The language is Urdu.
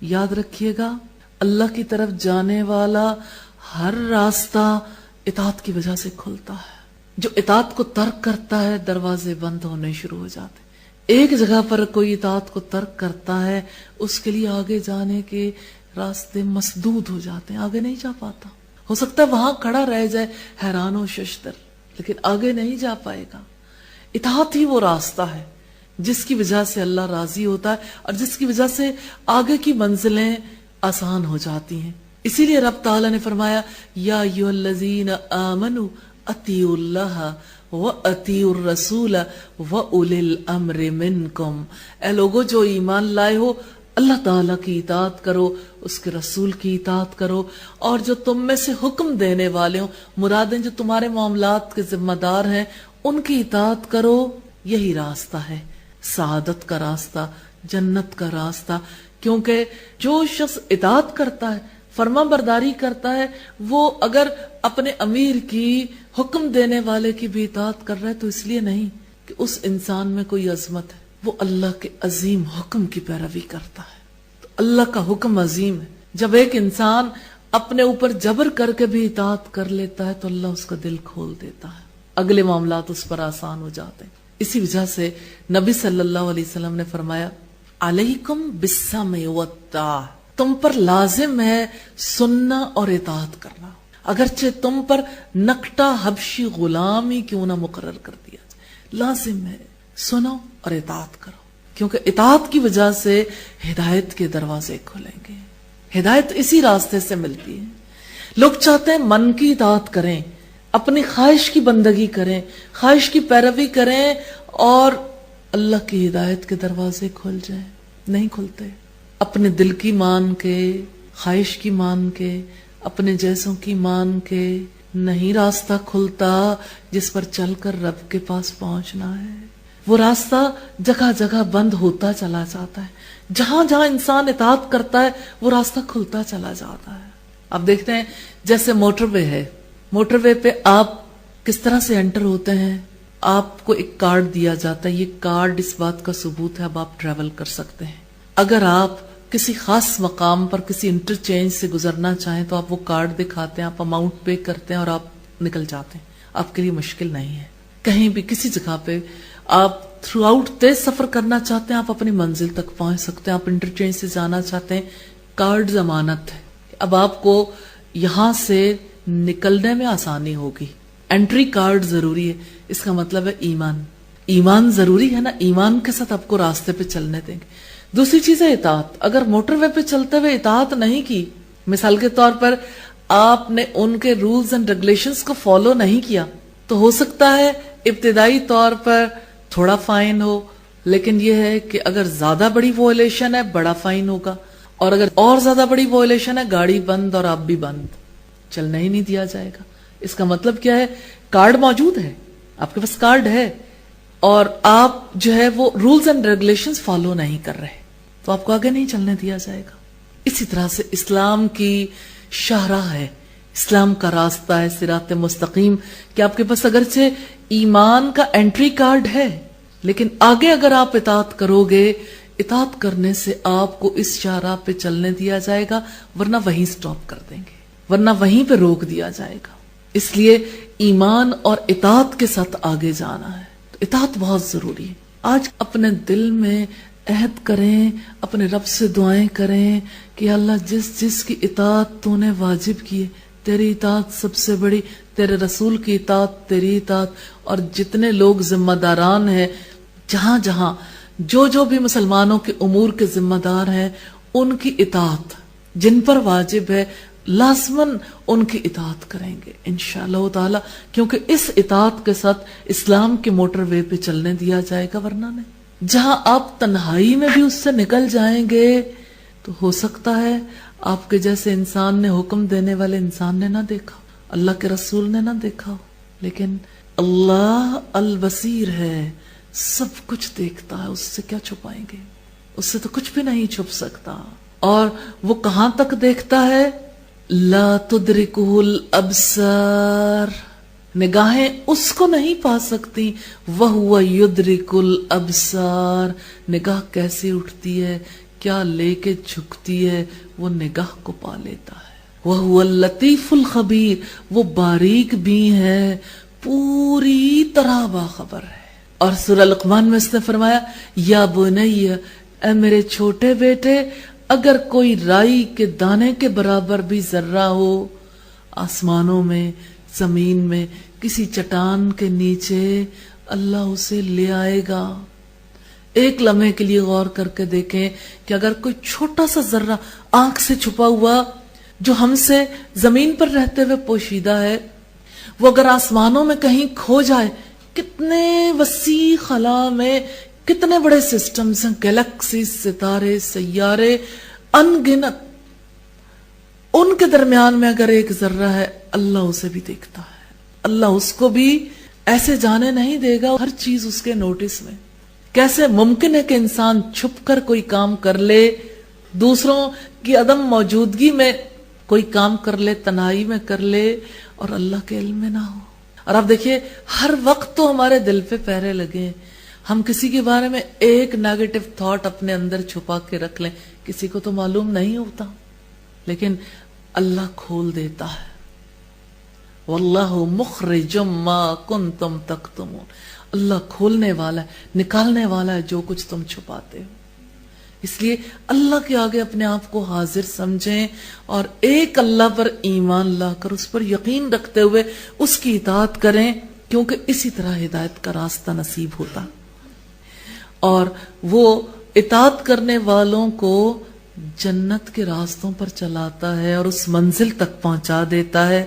یاد رکھیے گا اللہ کی طرف جانے والا ہر راستہ اطاعت کی وجہ سے کھلتا ہے. جو اطاعت کو ترک کرتا ہے دروازے بند ہونے شروع ہو جاتے. ایک جگہ پر کوئی اطاعت کو ترک کرتا ہے اس کے لیے آگے جانے کے راستے مسدود ہو جاتے ہیں، آگے نہیں جا پاتا. ہو سکتا ہے وہاں کھڑا رہ جائے حیران و ششدر، لیکن آگے نہیں جا پائے گا. اطاعت ہی وہ راستہ ہے جس کی وجہ سے اللہ راضی ہوتا ہے اور جس کی وجہ سے آگے کی منزلیں آسان ہو جاتی ہیں. اسی لیے رب تعالیٰ نے فرمایا یا ایھا الذین آمنوا اطیعوا اللہ وَأَطِیعُوا الرَّسُولَ وَأُولِي الْأَمْرِ مِنْکُمْ. اے لوگو جو ایمان لائے ہو اللہ تعالیٰ کی اطاعت کرو، اس کے رسول کی اطاعت کرو، اور جو تم میں سے حکم دینے والے ہوں، مرادیں جو تمہارے معاملات کے ذمہ دار ہیں، ان کی اطاعت کرو. یہی راستہ ہے سعادت کا راستہ، جنت کا راستہ. کیونکہ جو شخص اطاعت کرتا ہے، فرما برداری کرتا ہے، وہ اگر اپنے امیر کی، حکم دینے والے کی بھی اطاعت کر رہا ہے تو اس لیے نہیں کہ اس انسان میں کوئی عظمت ہے، وہ اللہ کے عظیم حکم کی پیروی کرتا ہے. تو اللہ کا حکم عظیم ہے. جب ایک انسان اپنے اوپر جبر کر کے بھی اطاعت کر لیتا ہے تو اللہ اس کا دل کھول دیتا ہے، اگلے معاملات اس پر آسان ہو جاتے ہیں. اسی وجہ سے نبی صلی اللہ علیہ وسلم نے فرمایا علیکم بالسمع والطاعہ، تم پر لازم ہے سننا اور اطاعت کرنا، اگرچہ تم پر نکٹا حبشی غلام ہی کیوں نہ مقرر کر دیا جائے، لازم ہے سنو اور اطاعت کرو. کیونکہ اطاعت کی وجہ سے ہدایت کے دروازے کھلیں گے. ہدایت اسی راستے سے ملتی ہے. لوگ چاہتے ہیں من کی اطاعت کریں، اپنی خواہش کی بندگی کریں، خواہش کی پیروی کریں اور اللہ کی ہدایت کے دروازے کھل جائیں. نہیں کھلتے. اپنے دل کی مان کے، خواہش کی مان کے، اپنے جیسوں کی مان کے نہیں راستہ کھلتا جس پر چل کر رب کے پاس پہنچنا ہے. وہ راستہ جگہ جگہ بند ہوتا چلا جاتا ہے. جہاں جہاں انسان اطاعت کرتا ہے وہ راستہ کھلتا چلا جاتا ہے. آپ دیکھتے ہیں جیسے موٹر وے ہے، موٹر وے پہ آپ کس طرح سے انٹر ہوتے ہیں. آپ کو ایک کارڈ دیا جاتا ہے، یہ کارڈ اس بات کا ثبوت ہے اب آپ ٹریول کر سکتے ہیں. اگر آپ کسی خاص مقام پر کسی انٹرچینج سے گزرنا چاہیں تو آپ وہ کارڈ دکھاتے ہیں، آپ اماؤنٹ پے کرتے ہیں اور آپ نکل جاتے ہیں. آپ کے لیے مشکل نہیں ہے. کہیں بھی کسی جگہ پہ آپ تھرو آؤٹ تیز سفر کرنا چاہتے ہیں، آپ اپنی منزل تک پہنچ سکتے ہیں. آپ انٹرچینج سے جانا چاہتے ہیں، کارڈ ضمانت ہے. اب آپ کو یہاں سے نکلنے میں آسانی ہوگی. انٹری کارڈ ضروری ہے. اس کا مطلب ہے ایمان. ایمان ضروری ہے نا، ایمان کے ساتھ آپ کو راستے پہ چلنے دیں گے. دوسری چیز ہے اطاعت. اگر موٹر وے پہ چلتے ہوئے اطاعت نہیں کی، مثال کے طور پر آپ نے ان کے رولز اینڈ ریگولیشنز کو فالو نہیں کیا، تو ہو سکتا ہے ابتدائی طور پر تھوڑا فائن ہو، لیکن یہ ہے کہ اگر زیادہ بڑی وائلیشن ہے بڑا فائن ہوگا، اور اگر اور زیادہ بڑی وائلیشن ہے گاڑی بند اور آپ بھی بند، چلنا ہی نہیں دیا جائے گا. اس کا مطلب کیا ہے؟ کارڈ موجود ہے، آپ کے پاس کارڈ ہے اور آپ جو ہے وہ رولز اینڈ ریگولیشنز فالو نہیں کر رہے تو آپ کو آگے نہیں چلنے دیا جائے گا. اسی طرح سے اسلام کی شاہراہ ہے، اسلام کا راستہ ہے صراط مستقیم، کہ آپ کے پاس اگرچہ ایمان کا انٹری کارڈ ہے لیکن آگے اگر آپ اطاعت کرو گے، اطاعت کرنے سے آپ کو اس شاہراہ پہ چلنے دیا جائے گا، ورنہ وہیں سٹاپ کر دیں گے، ورنہ وہیں پہ روک دیا جائے گا. اس لیے ایمان اور اطاعت کے ساتھ آگے جانا ہے. تو اطاعت بہت ضروری ہے. آج اپنے دل میں عہد کریں، اپنے رب سے دعائیں کریں کہ اللہ جس جس کی اطاعت تو نے واجب کی ہے، تیری اطاعت سب سے بڑی، تیرے رسول کی اطاعت، تیری اطاعت، اور جتنے لوگ ذمہ داران ہیں، جہاں جہاں جو بھی مسلمانوں کے امور کے ذمہ دار ہیں، ان کی اطاعت جن پر واجب ہے لازماً ان کی اطاعت کریں گے انشاءاللہ تعالی، کیونکہ اس اطاعت کے ساتھ اسلام کے موٹر وے پہ چلنے دیا جائے گا، ورنہ نہیں. جہاں آپ تنہائی میں بھی اس سے نکل جائیں گے تو ہو سکتا ہے آپ کے جیسے انسان نے، حکم دینے والے انسان نے نہ دیکھا، اللہ کے رسول نے نہ دیکھا، لیکن اللہ البصیر ہے، سب کچھ دیکھتا ہے. اس سے کیا چھپائیں گے؟ اس سے تو کچھ بھی نہیں چھپ سکتا. اور وہ کہاں تک دیکھتا ہے؟ لا تدرکہ الابصار، نگاہیں اس کو نہیں پا سکتی، وَهُوَ يُدْرِكُ الْأَبْصَارَ، نگاہ کیسے اٹھتی ہے، کیا لے کے جھکتی ہے وہ نگاہ کو پا لیتا ہے. وَهُوَ اللَّطِيفُ الْخَبِيرُ، وہ باریک بھی ہے، پوری طرح باخبر ہے. اور سورہ لقمان میں اس نے فرمایا یا بنی، اے میرے چھوٹے بیٹے، اگر کوئی رائی کے دانے کے برابر بھی ذرہ ہو آسمانوں میں، زمین میں، کسی چٹان کے نیچے، اللہ اسے لے آئے گا. ایک لمحے کے لیے غور کر کے دیکھیں کہ اگر کوئی چھوٹا سا ذرہ آنکھ سے چھپا ہوا جو ہم سے زمین پر رہتے ہوئے پوشیدہ ہے، وہ اگر آسمانوں میں کہیں کھو جائے، کتنے وسیع خلا میں کتنے بڑے سسٹمز ہیں، گیلیکسی، ستارے، سیارے ان گنت، ان کے درمیان میں اگر ایک ذرہ ہے، اللہ اسے بھی دیکھتا ہے. اللہ اس کو بھی ایسے جانے نہیں دے گا، ہر چیز اس کے نوٹس میں. کیسے ممکن ہے کہ انسان چھپ کر کوئی کام کر لے، دوسروں کی عدم موجودگی میں کوئی کام کر لے، تنہائی میں کر لے، اور اللہ کے علم میں نہ ہو. اور آپ دیکھیے ہر وقت تو ہمارے دل پہ پہرے لگے، ہم کسی کے بارے میں ایک نیگیٹو تھاٹ اپنے اندر چھپا کے رکھ لیں، کسی کو تو معلوم نہیں ہوتا، لیکن اللہ کھول دیتا ہے. واللہ مخرج ما کنتم تکتمون، اللہ کھولنے والا ہے، نکالنے والا ہے جو کچھ تم چھپاتے ہو. اس لیے اللہ کے آگے اپنے آپ کو حاضر سمجھیں اور ایک اللہ پر ایمان لا کر اس پر یقین رکھتے ہوئے اس کی اطاعت کریں، کیونکہ اسی طرح ہدایت کا راستہ نصیب ہوتا. اور وہ اطاعت کرنے والوں کو جنت کے راستوں پر چلاتا ہے اور اس منزل تک پہنچا دیتا ہے